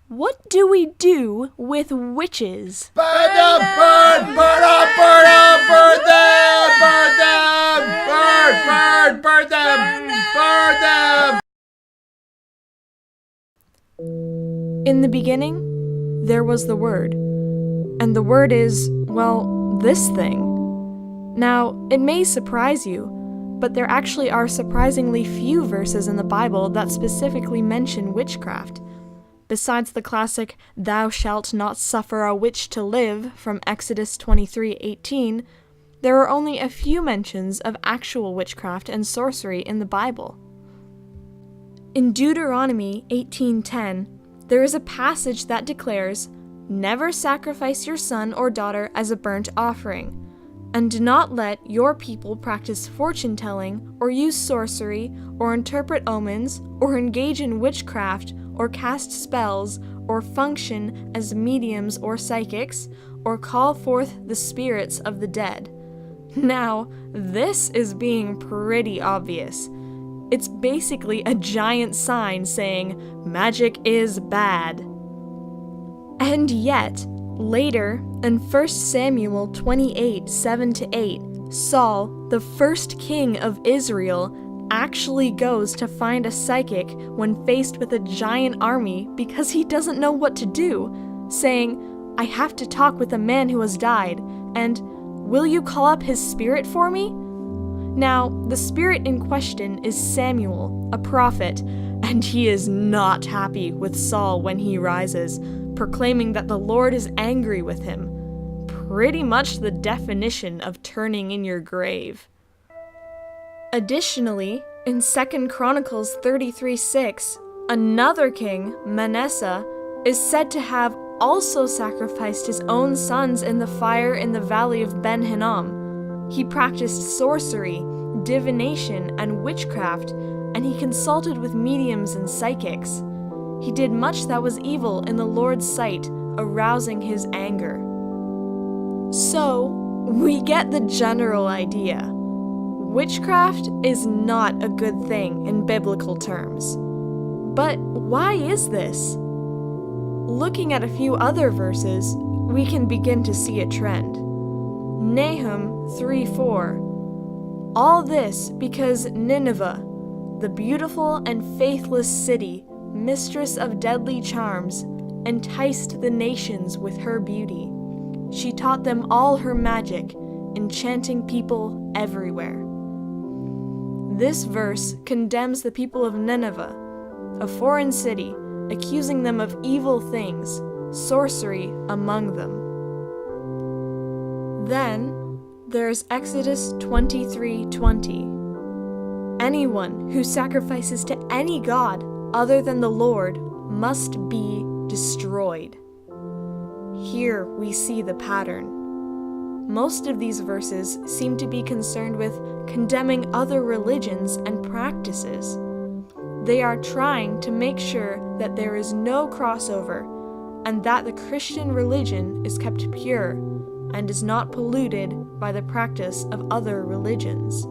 What do we do with witches? Burn them! Burn! Burn up! Burn up! Burn them! Burn them! Burn! Burn! Burn them! Burn them! In the beginning, there was the Word. And the Word is, well, this thing. Now, it may surprise you, but there actually are surprisingly few verses in the Bible that specifically mention witchcraft. Besides the classic, "Thou shalt not suffer a witch to live" from Exodus 23:18, there are only a few mentions of actual witchcraft and sorcery in the Bible. In Deuteronomy 18:10, there is a passage that declares, "Never sacrifice your son or daughter as a burnt offering, and do not let your people practice fortune-telling or use sorcery or interpret omens or engage in witchcraft or cast spells, or function as mediums or psychics, or call forth the spirits of the dead." Now, this is being pretty obvious. It's basically a giant sign saying, magic is bad. And yet, later, in 1 Samuel 28, 7-8, Saul, the first king of Israel, actually goes to find a psychic when faced with a giant army because he doesn't know what to do, saying, "I have to talk with a man who has died, and will you call up his spirit for me?" Now, the spirit in question is Samuel, a prophet, and he is not happy with Saul when he rises, proclaiming that the Lord is angry with him. Pretty much the definition of turning in your grave. Additionally, in 2 Chronicles 33:6, another king, Manasseh, is said to have also sacrificed his own sons in the fire in the valley of Ben Hinnom. He practiced sorcery, divination, and witchcraft, and he consulted with mediums and psychics. He did much that was evil in the Lord's sight, arousing his anger. So, we get the general idea. Witchcraft is not a good thing in biblical terms. But why is this? Looking at a few other verses, we can begin to see a trend. Nahum 3:4. All this because Nineveh, the beautiful and faithless city, mistress of deadly charms, enticed the nations with her beauty. She taught them all her magic, enchanting people everywhere. This verse condemns the people of Nineveh, a foreign city, accusing them of evil things, sorcery among them. Then, there's Exodus 23:20. Anyone who sacrifices to any god other than the Lord must be destroyed. Here we see the pattern. Most of these verses seem to be concerned with condemning other religions and practices. They are trying to make sure that there is no crossover and that the Christian religion is kept pure and is not polluted by the practice of other religions.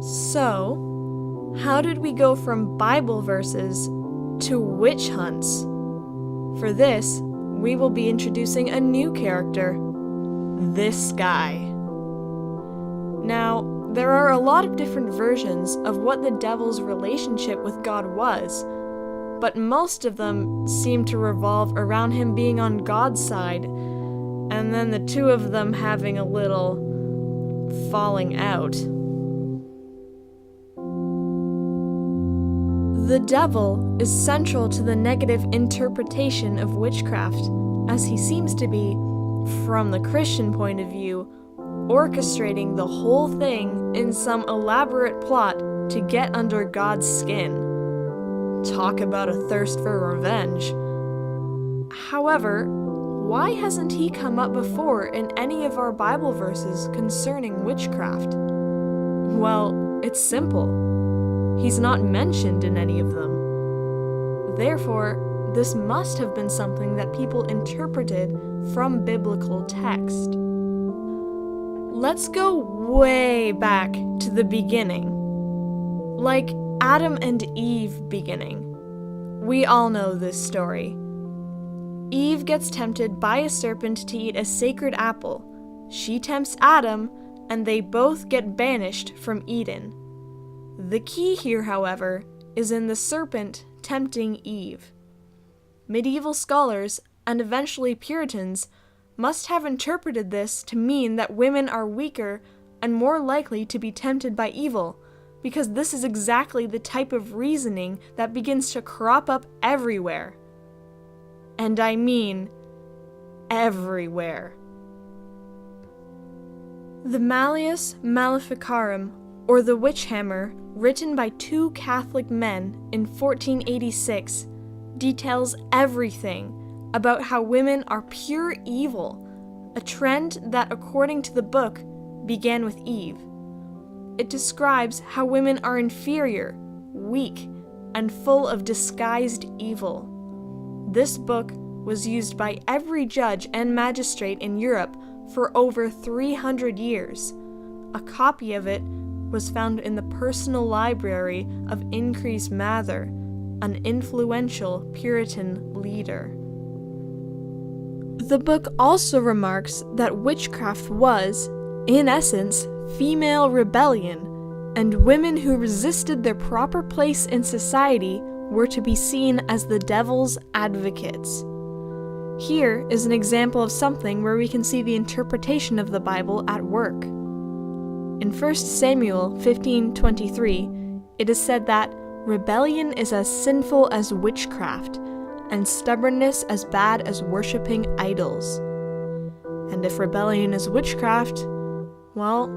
So, how did we go from Bible verses to witch hunts? For this, we will be introducing a new character, this guy. Now, there are a lot of different versions of what the devil's relationship with God was, but most of them seem to revolve around him being on God's side, and then the two of them having a little falling out. The devil is central to the negative interpretation of witchcraft, as he seems to be, from the Christian point of view, orchestrating the whole thing in some elaborate plot to get under God's skin. Talk about a thirst for revenge. However, why hasn't he come up before in any of our Bible verses concerning witchcraft? Well, it's simple. He's not mentioned in any of them. Therefore, this must have been something that people interpreted from biblical text. Let's go way back to the beginning. Like Adam and Eve beginning. We all know this story. Eve gets tempted by a serpent to eat a sacred apple. She tempts Adam, and they both get banished from Eden. The key here, however, is in the serpent tempting Eve. Medieval scholars, and eventually Puritans, must have interpreted this to mean that women are weaker and more likely to be tempted by evil, because this is exactly the type of reasoning that begins to crop up everywhere. And I mean everywhere. The Malleus Maleficarum, or the Witch Hammer, written by two Catholic men in 1486, details everything about how women are pure evil, a trend that, according to the book, began with Eve. It describes how women are inferior, weak, and full of disguised evil. This book was used by every judge and magistrate in Europe for over 300 years. A copy of it was found in the personal library of Increase Mather, an influential Puritan leader. The book also remarks that witchcraft was, in essence, female rebellion, and women who resisted their proper place in society were to be seen as the devil's advocates. Here is an example of something where we can see the interpretation of the Bible at work. In 1 Samuel 15:23, it is said that rebellion is as sinful as witchcraft, and stubbornness as bad as worshipping idols. And if rebellion is witchcraft, well,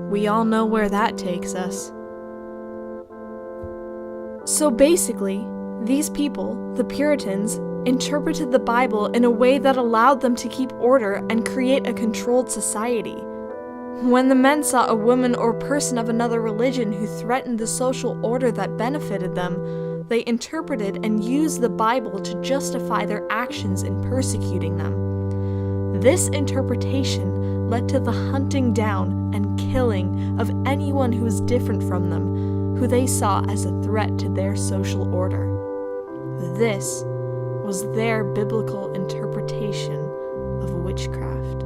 we all know where that takes us. So basically, these people, the Puritans, interpreted the Bible in a way that allowed them to keep order and create a controlled society. When the men saw a woman or person of another religion who threatened the social order that benefited them, they interpreted and used the Bible to justify their actions in persecuting them. This interpretation led to the hunting down and killing of anyone who was different from them, who they saw as a threat to their social order. This was their biblical interpretation of witchcraft.